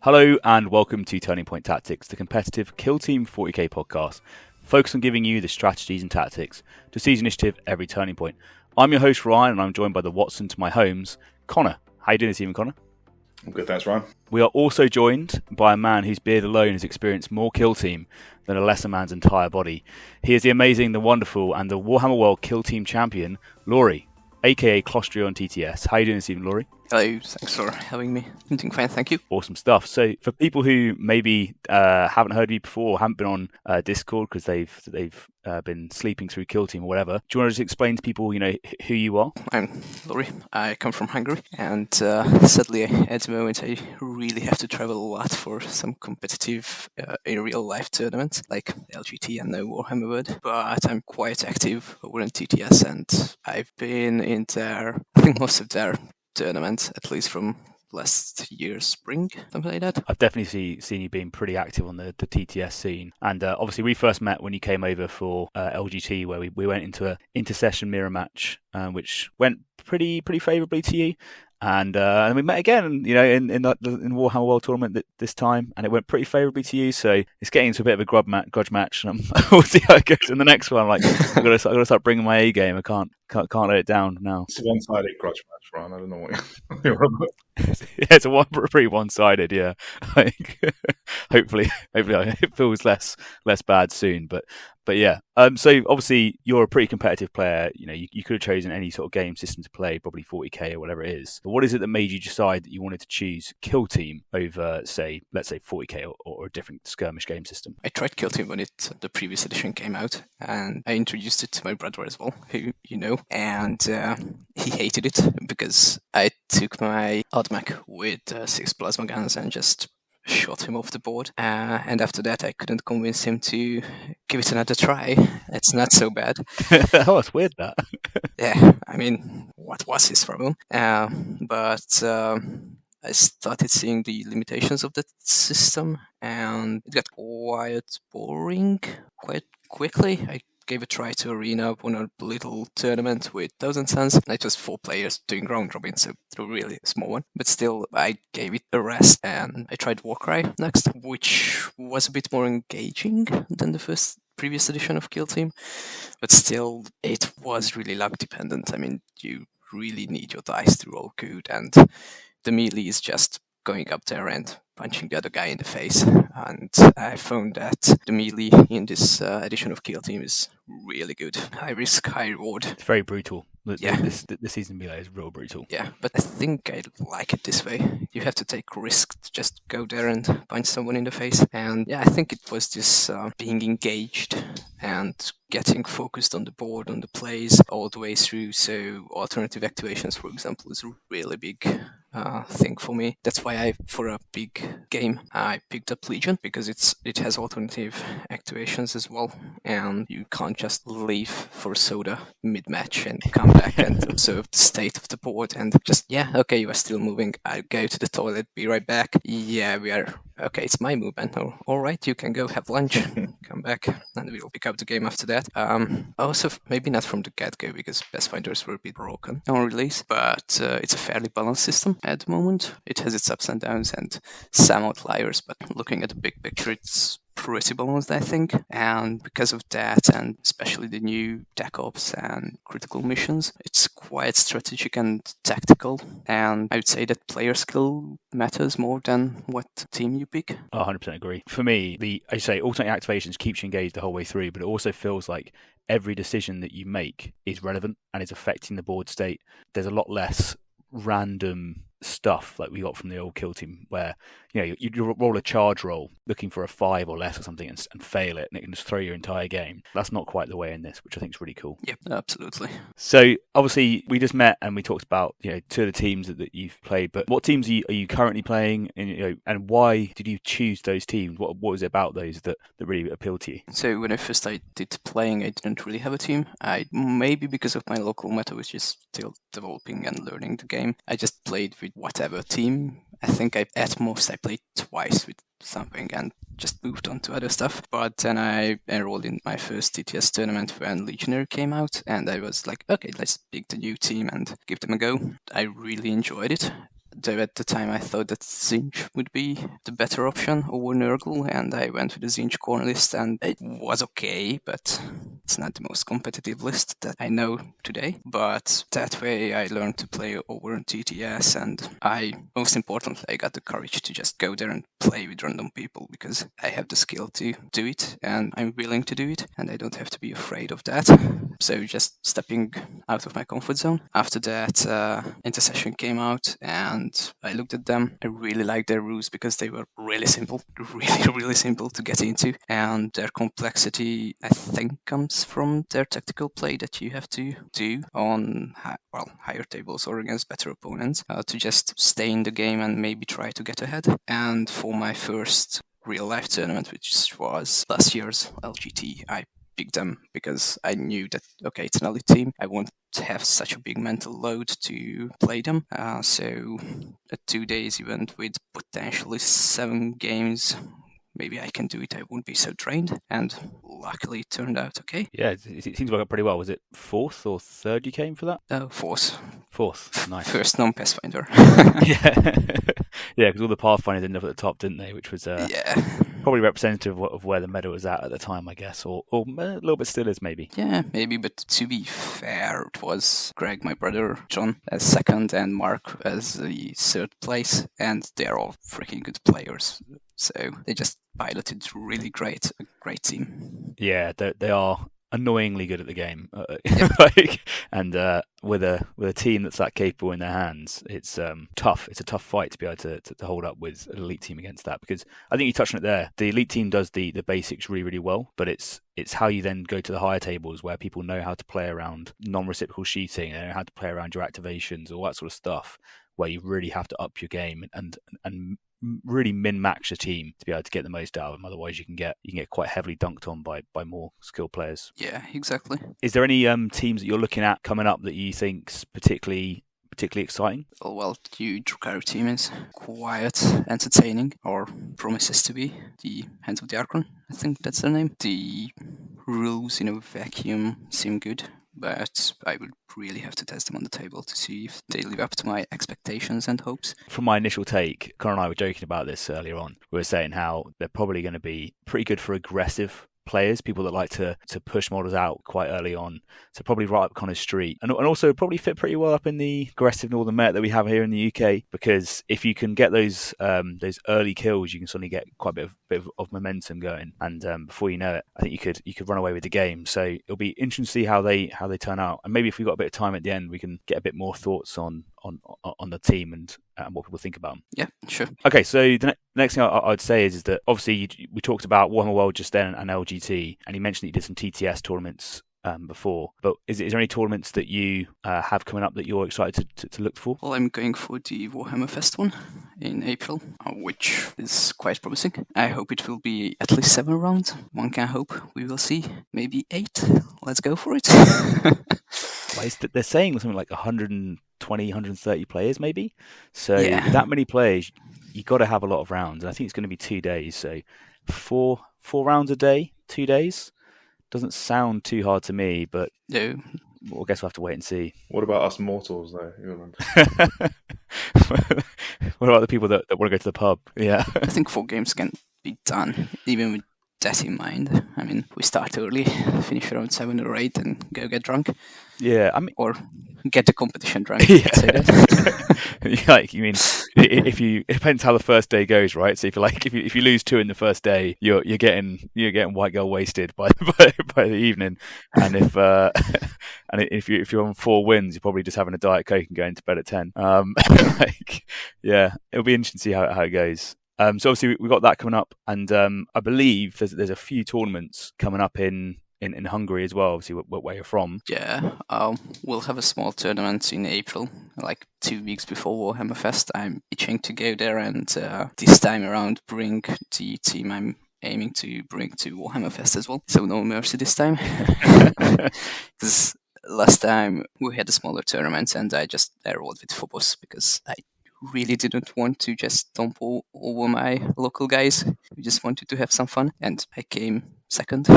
Hello and welcome to Turning Point Tactics, the competitive Killteam 40k podcast, focused on giving you the strategies and tactics to seize initiative every turning point. I'm your host Ryan, and I'm joined by the Watson to my homes, Connor. How you doing this evening, Connor? I'm good, thanks, Ryan. We are also joined by a man whose beard alone has experienced more Killteam than a lesser man's entire body. He is the amazing, the wonderful, and the Warhammer World Killteam champion, Laurie, aka Clostry on TTS. How you doing this evening, Laurie? Hello, thanks for having me. I'm doing fine, thank you. Awesome stuff. So for people who maybe haven't heard of you before or haven't been on Discord because they've been sleeping through Killteam or whatever, do you want to just explain to people, who you are? I'm Laurie. I come from Hungary, and sadly at the moment I really have to travel a lot for some competitive in real life tournaments like LGT and the Warhammer World. But I'm quite active over in TTS, and I've been in there, I think most of their tournaments, at least from last year's spring, something like that. I've definitely seen you being pretty active on the TTS scene, and obviously we first met when you came over for LGT, where we went into a inter-session mirror match, which went pretty favourably to you. And we met again, in Warhammer World Tournament this time, and it went pretty favourably to you. So it's getting into a bit of a grudge match, and we'll see how it goes in the next one. Like I've got to start bringing my A game. I can't let it down now. It's a one-sided grudge match, Ryan. I don't know what you're on about. Yeah, it's pretty one-sided. Yeah, hopefully it feels less bad soon. But yeah, so obviously you're a pretty competitive player. You could have chosen any sort of game system to play, probably 40k or whatever it is. But what is it that made you decide that you wanted to choose Killteam over, let's say 40k or a different skirmish game system? I tried Killteam when the previous edition came out, and I introduced it to my brother as well, who you know, and he hated it because I took my Oddmac with 6 plasma guns and just shot him off the board, and after that I couldn't convince him to give it another try. It's not so bad. Oh, it's weird that. Yeah, I mean, what was his problem? But I started seeing the limitations of that system, and it got quite boring quite quickly. I gave a try to Arena, won a little tournament with 1,000 Suns. It was 4 players doing round robin, so really a small one. But still, I gave it a rest, and I tried Warcry next, which was a bit more engaging than the previous edition of Killteam. But still, it was really luck dependent. I mean, you really need your dice to roll good, and the melee is just going up there and punching the other guy in the face. And I found that the melee in this edition of Killteam is really good. High risk, high reward. It's very brutal. Yeah. The season melee is real brutal. Yeah, but I think I like it this way. You have to take risk to just go there and punch someone in the face. And yeah, I think it was this being engaged and getting focused on the board, on the plays all the way through. So alternative activations, for example, is a really big thing for me. That's why for a big game, I picked up Legion, because it has alternative activations as well, and you can't just leave for soda mid-match and come back and observe the state of the board and just, okay, you are still moving, I'll go to the toilet, be right back. Yeah, we are, okay, it's my movement. Oh, all right, you can go have lunch, come back, and we'll pick up the game after that. Also, maybe not from the get-go, because Pathfinders were a bit broken on release, but it's a fairly balanced system at the moment. It has its ups and downs and some outliers, but looking at the big picture, it's pretty balanced, I think. And because of that, and especially the new tech ops and critical missions, it's quite strategic and tactical. And I would say that player skill matters more than what team you pick. 100% agree. For me, I say alternate activations keeps you engaged the whole way through, but it also feels like every decision that you make is relevant and is affecting the board state. There's a lot less random stuff like we got from the old Killteam, where you roll a charge roll looking for a 5 or less or something and fail it, and it can just throw your entire game. That's not quite the way in this, which I think is really cool. Yep, absolutely. So obviously we just met and we talked about 2 of the teams that you've played, but what teams are you currently playing, and why did you choose those teams? What was it about those that really appealed to you? So when I first started playing, I didn't really have a team. Maybe because of my local meta, which is still developing and learning the game, I just played with whatever team. I think at most I played twice with something and just moved on to other stuff. But then I enrolled in my first TTS tournament when Legionary came out, and I was like, okay, let's pick the new team and give them a go. I really enjoyed it. though at the time I thought that Zinch would be the better option over Nurgle, and I went with the Zinch core list, and it was okay, but it's not the most competitive list that I know today. But that way I learned to play over TTS, and most importantly, I got the courage to just go there and play with random people, because I have the skill to do it, and I'm willing to do it, and I don't have to be afraid of that. So just stepping out of my comfort zone. After that, Intercession came out, and I looked at them. I really liked their rules because they were really simple, really simple to get into, and their complexity, I think, comes from their tactical play that you have to do on higher tables or against better opponents to just stay in the game and maybe try to get ahead. And for my first real life tournament, which was last year's LGT, I picked them because I knew that, okay, it's an elite team. I won't have such a big mental load to play them. So a 2 days event with potentially 7 games, maybe I can do it. I won't be so drained. And luckily it turned out okay. Yeah, it seems to work out pretty well. Was it 4th or 3rd you came for that? 4th. 4th, nice. First non-Pathfinder. Yeah, because all the Pathfinders ended up at the top, didn't they? Which was probably representative of where the meta was at the time, I guess, or a little bit still is, maybe. Yeah, maybe, but to be fair, it was Greg, my brother, John as second, and Mark as the 3rd place, and they're all freaking good players. So they just piloted really great, a great team. Yeah, they are annoyingly good at the game, and with a team that's that capable in their hands, it's tough. It's a tough fight to be able to hold up with an elite team against that, because I think you touched on it there. The elite team does the basics really well, but it's how you then go to the higher tables where people know how to play around non-reciprocal sheeting, they know how to play around your activations, all that sort of stuff, where you really have to up your game and really min-max your team to be able to get the most out of them. Otherwise, you can get quite heavily dunked on by more skilled players. Yeah, exactly. Is there any teams that you're looking at coming up that you think's particularly exciting? Well, the Drukhari team is quite entertaining, or promises to be. The Hands of the Archon, I think that's their name. The rules in a vacuum seem good, but I would really have to test them on the table to see if they live up to my expectations and hopes. From my initial take, Connor and I were joking about this earlier on. We were saying how they're probably going to be pretty good for aggressive players, people that like to push models out quite early on, so probably right up Connor's street, and also probably fit pretty well up in the aggressive northern meta that we have here in the UK, because if you can get those early kills, you can suddenly get quite a bit of momentum going, and before you know it, I think you could run away with the game. So it'll be interesting to see how they turn out, and maybe if we've got a bit of time at the end, we can get a bit more thoughts on the team and what people think about them. Yeah, sure. Okay, so the next thing I'd say is that obviously we talked about Warhammer World just then and LGT, and you mentioned that you did some TTS tournaments before, but is there any tournaments that you have coming up that you're excited to look for? Well, I'm going for the Warhammer Fest one in April, which is quite promising. I hope it will be at least 7 rounds. One can hope. We will see. Maybe 8. Let's go for it. Well, they're saying something like 120, 130 players maybe. So yeah. That many players, you've got to have a lot of rounds. And I think it's going to be 2 days. So 4 rounds a day, 2 days. Doesn't sound too hard to me, but no. Well, I guess we'll have to wait and see. What about us mortals, though? You remember? What about the people that want to go to the pub? Yeah. I think 4 games can be done, even with that in mind. I mean, we start early, finish around 7 or 8, and go get drunk. Yeah, I mean, or get the competition drunk. Yeah. Like, you mean, it depends how the first day goes, right? So if you lose 2 in the first day, you're getting white girl wasted by the evening, and if you're on 4 wins, you're probably just having a Diet Coke and going to bed at 10. It'll be interesting to see how it goes. So obviously we've got that coming up, and I believe there's a few tournaments coming up in Hungary as well, obviously where you're from. Yeah, we'll have a small tournament in April, like 2 weeks before Warhammer Fest. I'm itching to go there and this time around bring the team I'm aiming to bring to Warhammer Fest as well. So no mercy this time. Because last time we had a smaller tournament and I rolled with Phobos because I really didn't want to just dump over my local guys. We just wanted to have some fun, and I came second.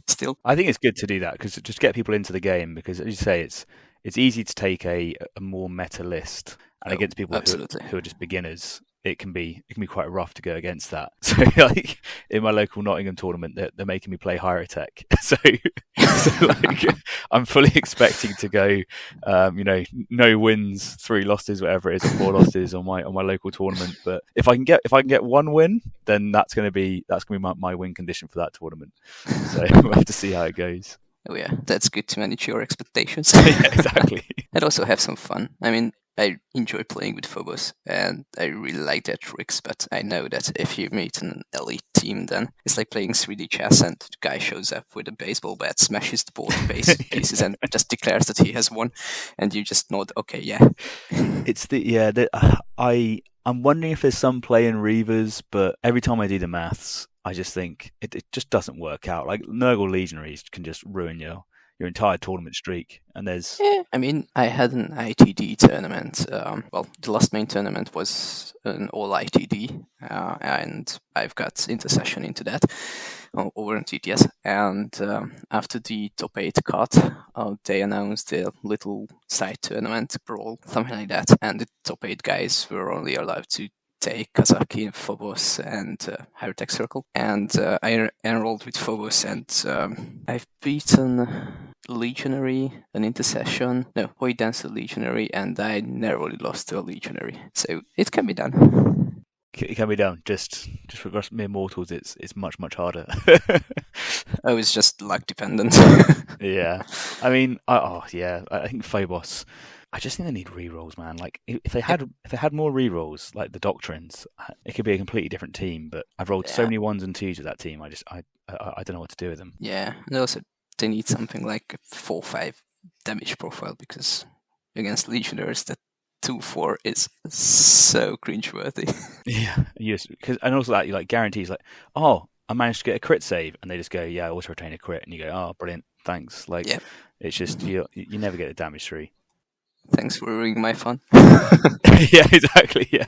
Still, I think it's good to do that because just get people into the game. Because as you say, it's easy to take a more meta list and against people absolutely. who are just beginners, it can be quite rough to go against that. So like in my local Nottingham tournament, they're making me play higher tech. So like I'm fully expecting to go, no wins, 3 losses, whatever it is, or 4 losses on my local tournament. But if I can get 1 win, then that's gonna be my win condition for that tournament. So we'll have to see how it goes. Oh yeah, that's good to manage your expectations. Yeah, exactly. And also have some fun. I mean, I enjoy playing with Phobos, and I really like their tricks, but I know that if you meet an elite team, then it's like playing 3D chess, and the guy shows up with a baseball bat, smashes the board to pieces, and just declares that he has won, and you just nod, okay, yeah. It's I'm wondering if there's some play in Reavers, but every time I do the maths, I just think it just doesn't work out. Like Nurgle Legionaries can just ruin your entire tournament streak, and there's... Yeah, I mean, I had an ITD tournament. Well, the last main tournament was an all ITD, and I've got intercession into that over on TTS. And after the top 8 cut, they announced a little side tournament brawl, something like that. And the top 8 guys were only allowed to take Kazaki, Phobos, and Higher Tech Circle. And I enrolled with Phobos, and I've beaten Legionary, an Intercession, Void Dancer Legionary, and I narrowly lost to a Legionary. So it can be done. It can be done. Just for us mere mortals, it's much harder. Oh, it's just luck dependent. Yeah, I mean, I think Phobos. I just think they need rerolls, man. Like if they had more rerolls, like the Doctrines, it could be a completely different team. But I've rolled so many 1s and 2s with that team. I don't know what to do with them. Yeah, and also they need something like a 4/5 damage profile, because against Legionnaires that 2/4 is so cringeworthy. Yeah, yes, and also that like guarantees, like, oh, I managed to get a crit save, and they just go, yeah, I auto retain a crit, and you go, oh, brilliant, thanks. Like, It's just you never get the damage through. Thanks for ruining my fun. Yeah, exactly. Yeah.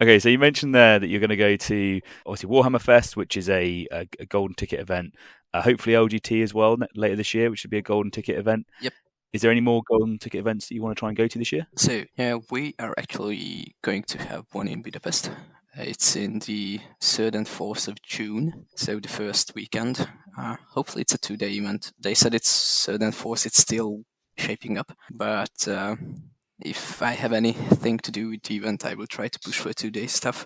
Okay, so you mentioned there that you're going to go to obviously Warhammer Fest, which is a golden ticket event. Hopefully LGT as well later this year, which should be a golden ticket event. Yep. Is there any more golden ticket events that you want to try and go to this year? So yeah, we are actually going to have one in Budapest. It's in the 3rd and 4th of June, so the first weekend. Hopefully it's a 2-day event. They said it's 3rd and 4th. It's still shaping up, but if I have anything to do with the event, I will try to push for 2-day stuff,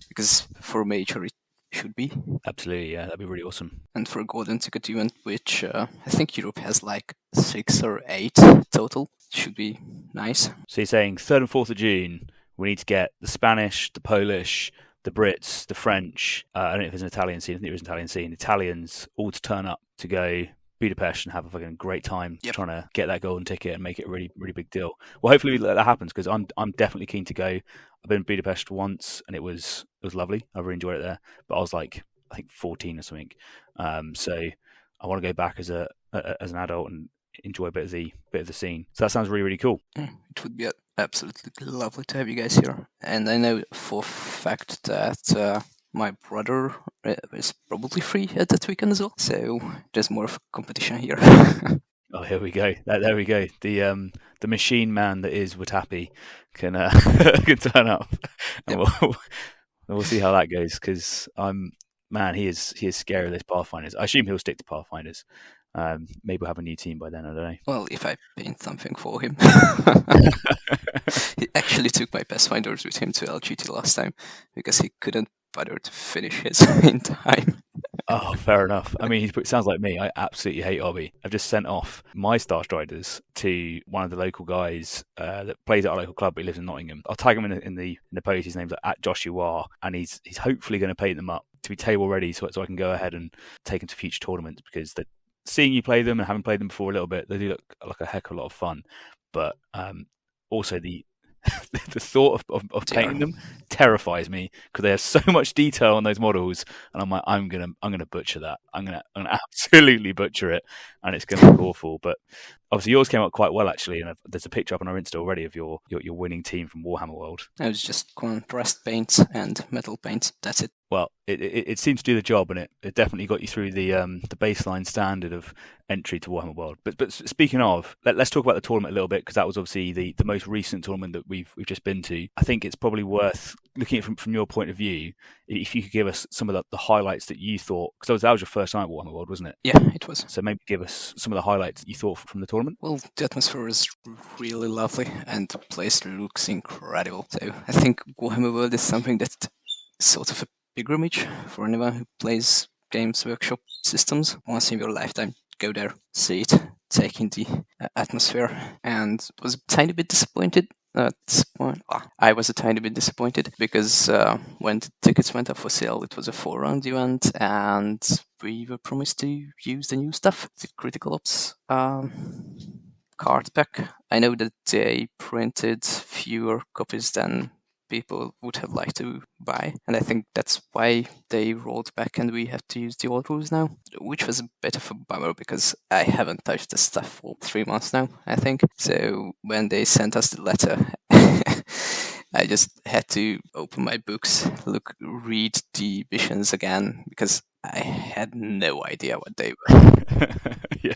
because for a major it should be. Absolutely, yeah, that'd be really awesome. And for a golden ticket event, which I think Europe has like 6 or 8 total, should be nice. So you're saying 3rd and 4th of June, we need to get the Spanish, the Polish, the Brits, the French, I don't know if there's an Italian scene, I think there is an Italian scene, Italians all to turn up to go Budapest and have a fucking great time trying to get that golden ticket and make it a really, really big deal. Well, hopefully that happens, because I'm definitely keen to go. I've been in Budapest once and it was lovely. I really enjoyed it there. But I was like, I think 14 or something. So I want to go back as an adult and enjoy a bit of the scene. So that sounds really, really cool. It would be absolutely lovely to have you guys here. And I know for a fact that my brother is probably free at that weekend as well, so there's more of a competition here. Oh, here we go. There we go. The machine man that is Watapi can can turn up, and we'll see how that goes. Because he is scary with those Pathfinders. I assume he'll stick to Pathfinders. Maybe we'll have a new team by then. I don't know. Well, if I paint something for him. He actually took my Pathfinders with him to LGT last time because he couldn't bother to finish his in time. Oh, fair enough. I mean, it sounds like me. I absolutely hate Obby. I've just sent off my Starstriders to one of the local guys that plays at our local club, but he lives in Nottingham. I'll tag him in the post. His name's at Joshua, and he's hopefully going to paint them up to be table ready, so I can go ahead and take them to future tournaments, because seeing you play them and having played them before a little bit, they do look like a heck of a lot of fun. But also the thought of painting them terrifies me because they have so much detail on those models, and I'm like, I'm gonna butcher that. I'm gonna absolutely butcher it, and it's gonna look awful. But obviously, yours came out quite well actually, and there's a picture up on our Insta already of your winning team from Warhammer World. It was just contrast paint and metal paint. That's it. Well, it seems to do the job, and it definitely got you through the baseline standard of entry to Warhammer World. But speaking of, let's talk about the tournament a little bit, because that was obviously the most recent tournament that we've just been to. I think it's probably worth looking at it from your point of view. If you could give us some of the highlights that you thought, because that was your first time at Warhammer World, wasn't it? Yeah, it was. So maybe give us some of the highlights that you thought from the tournament. Well, the atmosphere is really lovely, and the place looks incredible. So I think Warhammer World is something that's sort of a pilgrimage for anyone who plays Games Workshop systems. Once in your lifetime, go there, see it, take in the atmosphere, and was a tiny bit disappointed at this point. I was a tiny bit disappointed because when the tickets went up for sale, it was a 4-round event, and we were promised to use the new stuff, the Critical Ops card pack. I know that they printed fewer copies than people would have liked to buy, and I think that's why they rolled back and we have to use the old rules now, which was a bit of a bummer because I haven't touched the stuff for 3 months now, I think. So when they sent us the letter, I just had to open my books, read the missions again, because I had no idea what they were. Yeah.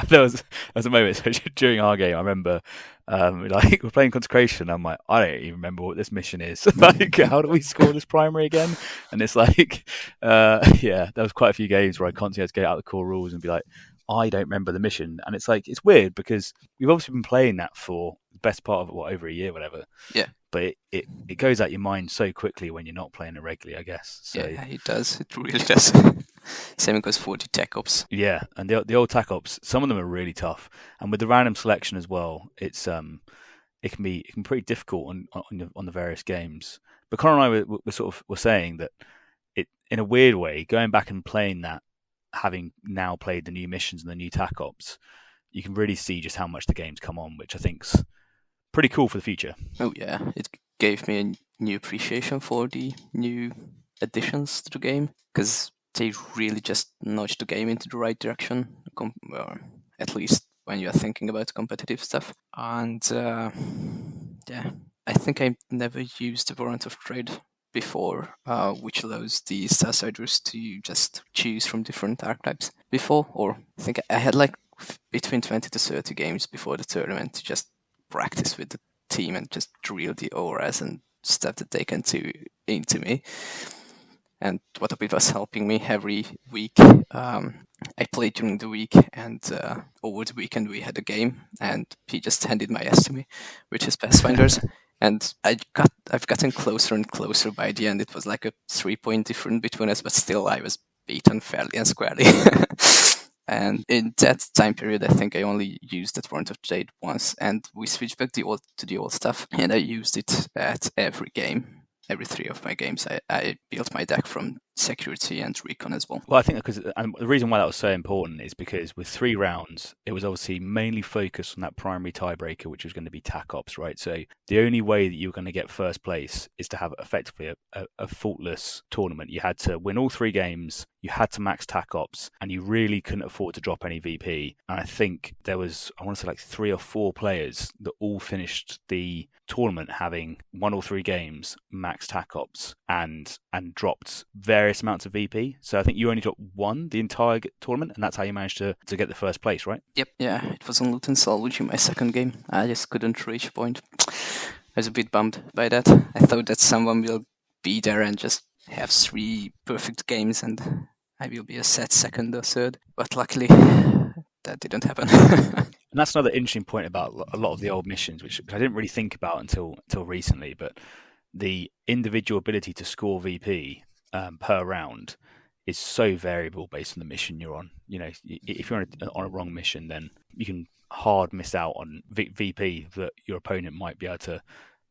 There was a moment during our game. I remember, we're playing Consecration. I'm like, I don't even remember what this mission is. Like, how do we score this primary again? And it's like, there was quite a few games where I constantly had to get out the core rules and be like, I don't remember the mission. And it's like, it's weird because we've obviously been playing that for the best part of over a year, whatever. Yeah. But it goes out your mind so quickly when you're not playing it regularly, I guess. So, yeah, it does. It really does. Same goes for the tech ops. Yeah, and the old tech ops, some of them are really tough, and with the random selection as well, it can be pretty difficult on the various games. But Connor and I were saying that it, in a weird way, going back and playing that, having now played the new missions and the new tech ops, you can really see just how much the game's come on, which I think's pretty cool for the future. Oh yeah, it gave me a new appreciation for the new additions to the game, because they really just nudged the game into the right direction, at least when you're thinking about competitive stuff. And I think I never used the Warrant of Trade before, which allows the Starstriders to just choose from different archetypes before, or I think I had like between 20 to 30 games before the tournament to just practice with the team and just drill the auras and stuff that they can do into me. And what a bit was helping me every week. I played during the week, and over the weekend we had a game, and he just handed my ass to me with his Pathfinders. And I've gotten closer and closer by the end. It was like a 3-point difference between us, but still I was beaten fairly and squarely. And in that time period, I think I only used that Warrant of Trade once, and we switched back to the old stuff, and I used it at every game. Every 3 of my games, I built my deck from security and recon as well. Well, I think because the reason why that was so important is because with 3 rounds, it was obviously mainly focused on that primary tiebreaker, which was going to be TAC Ops, right? So the only way that you were going to get first place is to have effectively a faultless tournament. You had to win all 3 games, you had to max TAC Ops, and you really couldn't afford to drop any VP. And I think there was, I want to say like 3 or 4 players that all finished the tournament having 1 or 3 games, max TAC Ops, and dropped various amounts of VP. So I think you only dropped 1 the entire tournament, and that's how you managed to get the first place, right? Yep, yeah, it was on Loot and Salvage in my second game. I just couldn't reach a point. I was a bit bummed by that. I thought that someone will be there and just have 3 perfect games and I will be a set second or third. But luckily, that didn't happen. And that's another interesting point about a lot of the old missions, which I didn't really think about until recently, but the individual ability to score VP per round is so variable based on the mission you're on. You know, if you're on a wrong mission, then you can hard miss out on VP that your opponent might be able to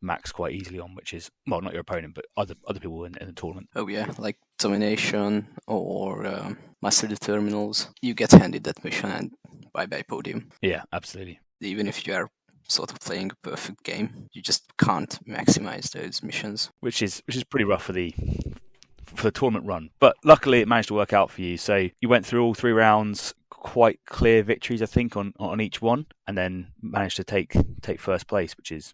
max quite easily on, which is, well, not your opponent, but other people in the tournament. Oh yeah, like Domination or Master the Terminals. You get handed that mission and bye-bye podium. Yeah, absolutely. Even if you are sort of playing a perfect game. You just can't maximize those missions. Which is pretty rough for the tournament run. But luckily it managed to work out for you. So you went through all 3 rounds, quite clear victories, I think, on each one, and then managed to take first place, which is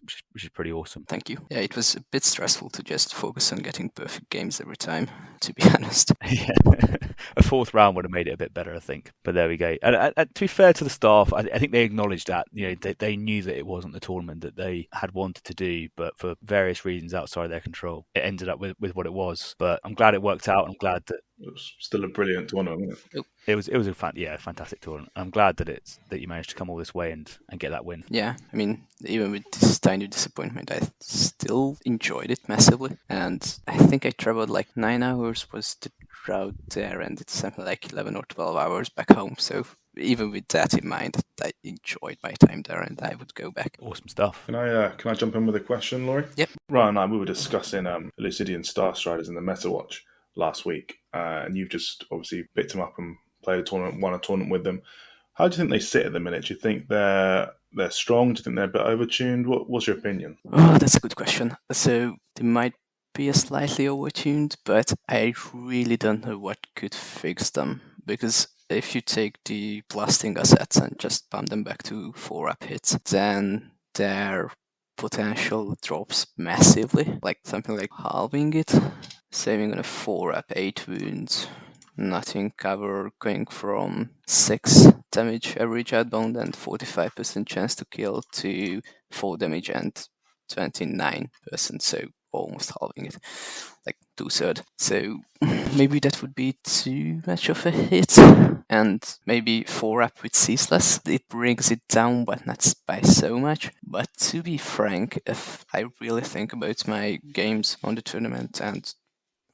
pretty awesome. Thank you. Yeah, it was a bit stressful to just focus on getting perfect games every time, to be honest. Yeah. A 4th round would have made it a bit better, I think. But there we go. And to be fair to the staff, I think they acknowledged that. They knew that it wasn't the tournament that they had wanted to do, but for various reasons outside their control, it ended up with what it was. But I'm glad it worked out. I'm glad that It was still a brilliant tournament, wasn't it? it was a fantastic tournament. I'm glad that you managed to come all this way and get that win. Yeah, I mean, even with this tiny disappointment, I still enjoyed it massively. And I think I traveled like 9 hours was the route there, and it's something like 11 or 12 hours back home. So even with that in mind, I enjoyed my time there, and I would go back. Awesome stuff. Can I jump in with a question, Laurie? Yep. Ryan and I, we were discussing Elucidian Starstriders in the Meta Watch last week, and you've just obviously picked them up and played a tournament, won a tournament with them. How do you think they sit at the minute? Do you think they're strong? Do you think they're a bit overtuned? What's your opinion? Oh, that's a good question. So they might be a slightly overtuned, but I really don't know what could fix them. Because if you take the blasting assets and just pump them back to 4-up hits, then their potential drops massively, like something like halving it, saving on a 4-up 8 wounds, nothing cover, going from 6 damage average outbound and 45% chance to kill to 4 damage and 29%, so almost halving it, like 2/3. So maybe that would be too much of a hit, and maybe 4-up with Ceaseless, it brings it down, but not by so much. But to be frank, if I really think about my games on the tournament and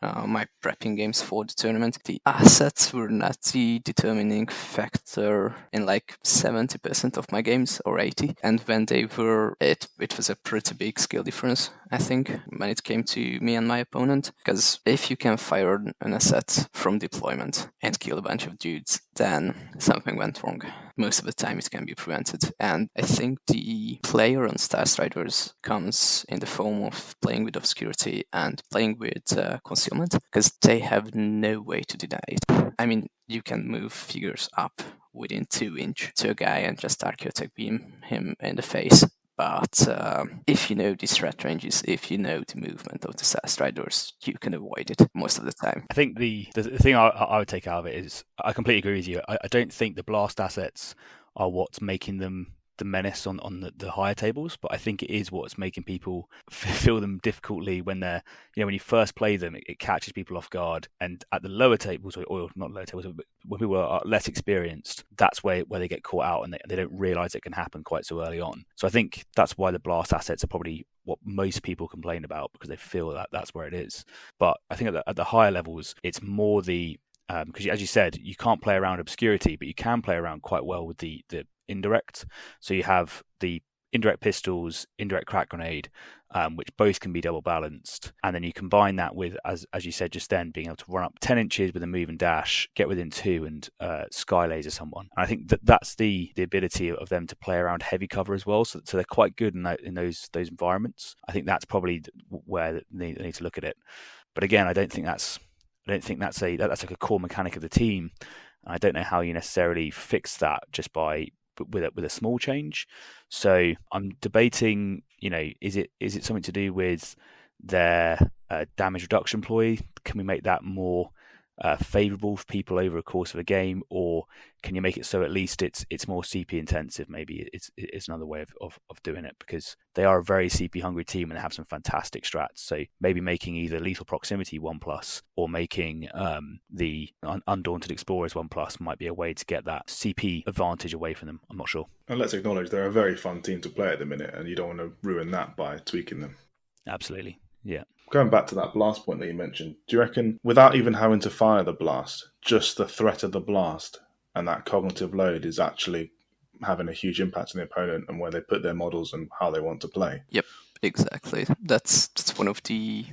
my prepping games for the tournament, the assets were not the determining factor in like 70% of my games, or 80%. And when they were, it was a pretty big skill difference, I think, when it came to me and my opponent. Because if you can fire an asset from deployment and kill a bunch of dudes, then something went wrong. Most of the time it can be prevented. And I think the player on Starstriders comes in the form of playing with obscurity and playing with concealment, because they have no way to deny it. I mean, you can move figures up within 2 inch to a guy and just archaeotech beam him in the face. But if you know the threat ranges, if you know the movement of the Starstriders, you can avoid it most of the time. I think the thing I would take out of it is, I completely agree with you. I don't think the blast assets are what's making them the menace on the higher tables, but I think it is what's making people feel them difficultly when they're, when you first play them, it catches people off guard. And at the lower tables, or not lower tables, but when people are less experienced, that's where they get caught out, and they don't realize it can happen quite so early on. So I think that's why the blast assets are probably what most people complain about, because they feel that that's where it is. But I think at the higher levels, it's more the because as you said, you can't play around obscurity, but you can play around quite well with the indirect. So you have the indirect pistols, indirect crack grenade, which both can be double balanced, and then you combine that with, as you said just then, being able to run up 10 inches with a move and dash, get within 2, and sky laser someone. And I think that's the ability of them to play around heavy cover as well. So they're quite good in those environments. I think that's probably where they need to look at it. But again, I don't think that's like a core mechanic of the team. I don't know how you necessarily fix that just with a small change. So I'm debating, is it something to do with their damage reduction ploy? Can we make that more favourable for people over a course of a game, or can you make it so at least it's more CP intensive? Maybe it's another way of doing it, because they are a very CP hungry team and they have some fantastic strats. So maybe making either lethal proximity 1+, or making the Undaunted Explorers 1+ might be a way to get that CP advantage away from them. I'm not sure. And let's acknowledge they're a very fun team to play at the minute, and you don't want to ruin that by tweaking them. Absolutely, yeah. Going back to that blast point that you mentioned, do you reckon, without even having to fire the blast, just the threat of the blast and that cognitive load is actually having a huge impact on the opponent and where they put their models and how they want to play? Yep, exactly. That's one of the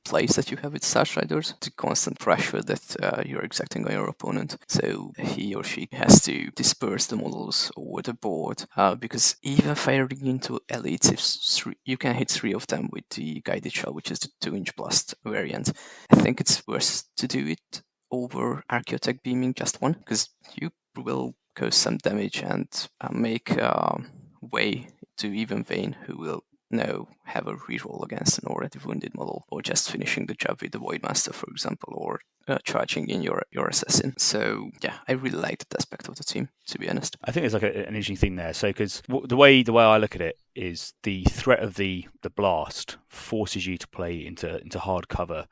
plays that you have with Starstriders, the constant pressure that you're exacting on your opponent. So he or she has to disperse the models over the board, because even firing into elites, if you can hit 3 of them with the guided shell, which is the 2-inch blast variant. I think it's worse to do it over Archaeotech beaming just 1, because you will cause some damage and make way to even Vayne, who will now have a reroll against an already wounded model, or just finishing the job with the Voidmaster, for example, or charging in your assassin. So yeah, I really like that aspect of the team, to be honest. I think there's like an interesting thing there. So because the way I look at it is the threat of the blast forces you to play into hard cover,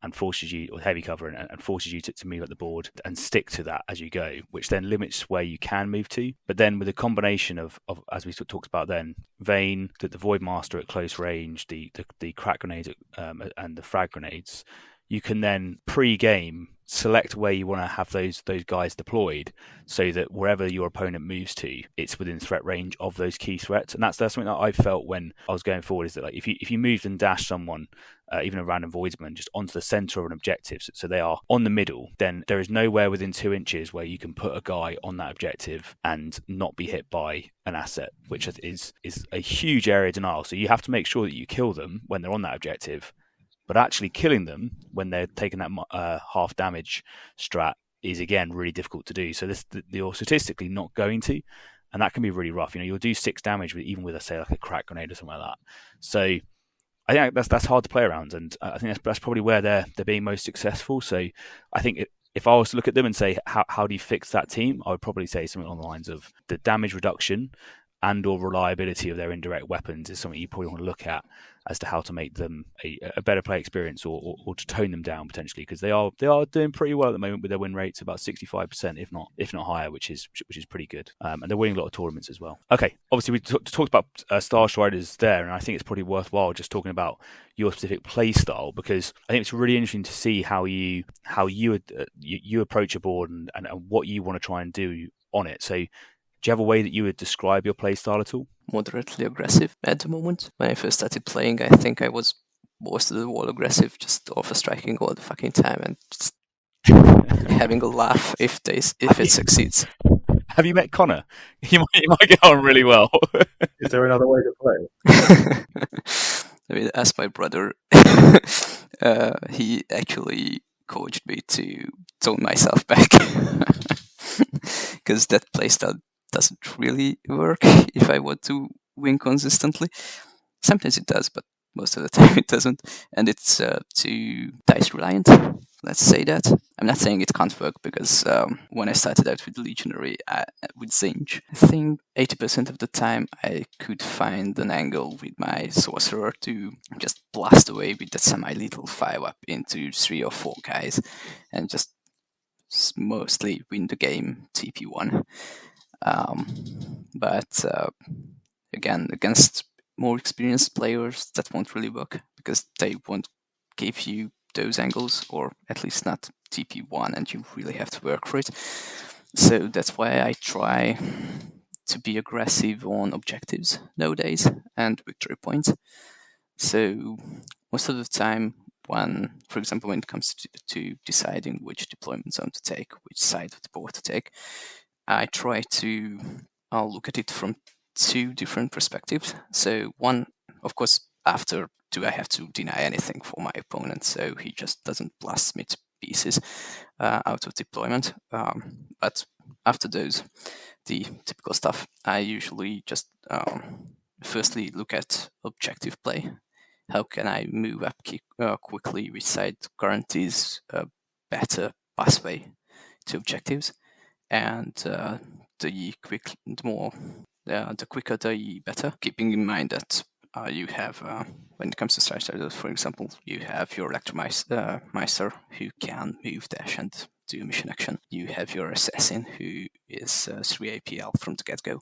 and forces you, or heavy cover, and forces you to move up the board and stick to that as you go, which then limits where you can move to. But then with a combination of as we talked about then, Vayne, the Voidmaster at close range, the crack grenades and the frag grenades, you can then pre-game select where you want to have those guys deployed, so that wherever your opponent moves to, it's within threat range of those key threats. And that's something that I felt when I was going forward, is that like if you moved and dashed someone, even a random voidsman, just onto the center of an objective, so they are on the middle, then there is nowhere within 2 inches where you can put a guy on that objective and not be hit by an asset, which is a huge area of denial. So you have to make sure that you kill them when they're on that objective, but actually killing them when they're taking that half damage strat is, again, really difficult to do. So you're statistically not going to, and that can be really rough. You'll do 6 damage even with, say, like a crack grenade or something like that. So I think that's hard to play around, and I think that's probably where they're being most successful. So I think if I was to look at them and say, how do you fix that team, I would probably say something along the lines of the damage reduction and or reliability of their indirect weapons is something you probably want to look at as to how to make them a better play experience, or to tone them down potentially, because they are doing pretty well at the moment with their win rates, about 65%, if not higher, which is pretty good. And they're winning a lot of tournaments as well. Okay, obviously we talked about Starstriders there, and I think it's probably worthwhile just talking about your specific play style, because I think it's really interesting to see how you approach a board and what you want to try and do on it. So do you have a way that you would describe your play style at all? Moderately aggressive at the moment. When I first started playing, I think I was most of the wall aggressive, just offer striking all the fucking time and just having a laugh if it succeeds. Have you met Connor? You might get on really well. Is there another way to play? I mean, ask my brother. He actually coached me to tone myself back, because that playstyle doesn't really work if I want to win consistently. Sometimes it does, but most of the time it doesn't. And it's too dice reliant, let's say that. I'm not saying it can't work, because when I started out with Legionary, with Zinj, I think 80% of the time I could find an angle with my Sorcerer to just blast away with that semi-lethal 5-up into 3 or 4 guys and just mostly win the game TP1. But again, against more experienced players, that won't really work, because they won't give you those angles, or at least not TP1, and you really have to work for it. So that's why I try to be aggressive on objectives nowadays and victory points. So most of the time, for example, when it comes to deciding which deployment zone to take, which side of the board to take, I try to look at it from 2 different perspectives. So one, of course, after, do I have to deny anything for my opponent so he just doesn't blast me to pieces out of deployment? But after those, the typical stuff, I usually just firstly look at objective play. How can I move up quickly, which side guarantees a better pathway to objectives? And the quicker the better, keeping in mind that you have, when it comes to Starstriders, for example, you have your Electromeister who can move, dash, and do mission action. You have your Assassin who is 3 APL from the get-go,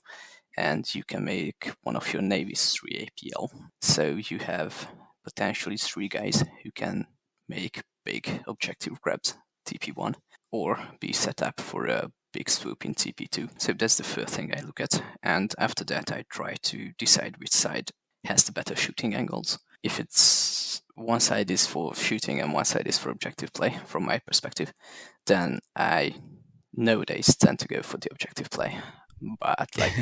and you can make one of your navies 3 APL. So you have potentially 3 guys who can make big objective grabs TP1, or be set up for a big swoop in TP2. So that's the first thing I look at, and after that I try to decide which side has the better shooting angles. If it's one side is for shooting and one side is for objective play, from my perspective, then I nowadays tend to go for the objective play. But like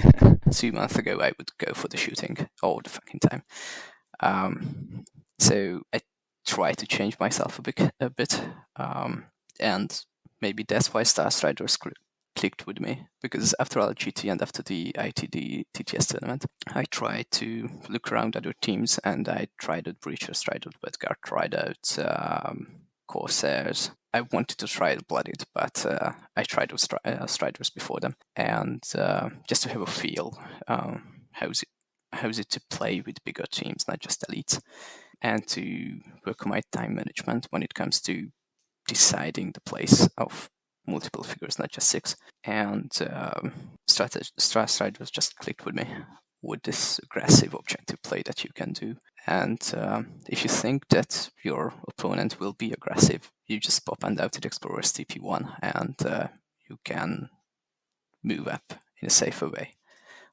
2 months ago, I would go for the shooting all the fucking time. So I try to change myself a bit, and maybe that's why Starstriders clicked with me, because after LGT and after the ITD TTS tournament, I tried to look around other teams, and I tried out Breachers, tried out Bedgar, tried out Corsairs. I wanted to try Blooded, but I tried out Striders before them, and just to have a feel, how's it to play with bigger teams, not just elites, and to work on my time management when it comes to deciding the place of multiple figures, not just 6. And Starstriders just clicked with me with this aggressive objective play that you can do. And if you think that your opponent will be aggressive, you just pop Undoubted Explorers Pt.1 and you can move up in a safer way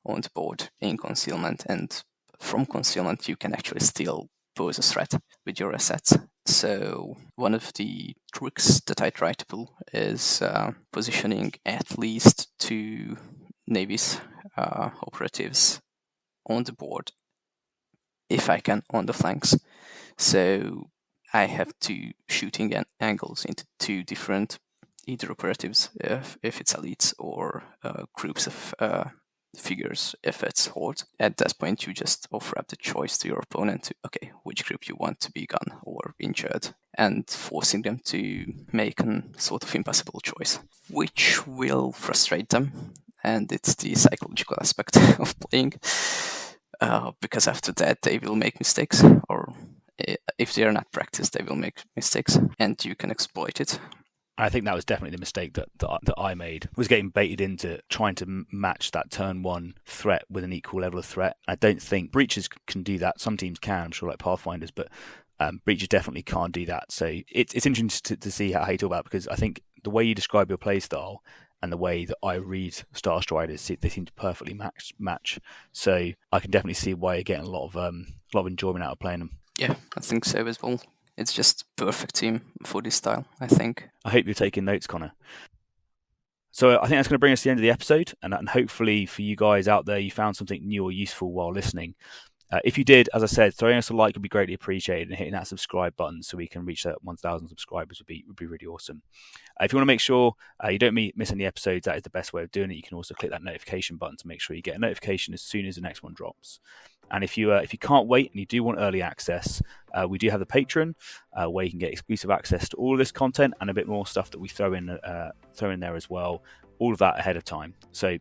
on the board in concealment. And from concealment, you can actually still pose a threat with your assets. So one of the tricks that I try to pull is positioning at least 2 navies operatives on the board, if I can, on the flanks. So I have 2 shooting angles into 2 different either operatives if it's elites, or groups of figures if it's horde. At that point, you just offer up the choice to your opponent to, okay, which group you want to be gone or injured, and forcing them to make a sort of impossible choice, which will frustrate them. And it's the psychological aspect of playing, because after that they will make mistakes, or if they are not practiced, they will make mistakes, and you can exploit it. I think that was definitely the mistake that I made, was getting baited into trying to match that turn 1 threat with an equal level of threat. I don't think Breachers can do that. Some teams can, I'm sure, like Pathfinders, but Breachers definitely can't do that. So it's interesting to see how you talk about it, because I think the way you describe your play style and the way that I read Starstriders, they seem to perfectly match. So I can definitely see why you're getting a lot of enjoyment out of playing them. Yeah, I think so as well. It's just perfect team for this style, I think. I hope you're taking notes, Connor. So I think that's going to bring us to the end of the episode, and hopefully for you guys out there, you found something new or useful while listening. If you did, as I said, throwing us a like would be greatly appreciated, and hitting that subscribe button so we can reach that 1,000 subscribers would be really awesome. If you want to make sure you don't miss any episodes, that is the best way of doing it. You can also click that notification button to make sure you get a notification as soon as the next one drops. And if you can't wait and you do want early access, we do have the Patreon where you can get exclusive access to all of this content and a bit more stuff that we throw in there as well. All of that ahead of time. So,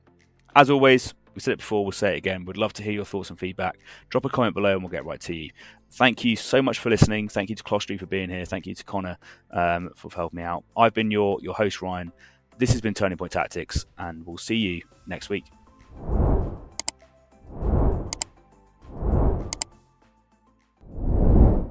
as always, we said it before, we'll say it again. We'd love to hear your thoughts and feedback. Drop a comment below and we'll get right to you. Thank you so much for listening. Thank you to Clostry for being here. Thank you to Connor for helping me out. I've been your host, Ryan. This has been Turning Point Tactics, and we'll see you next week.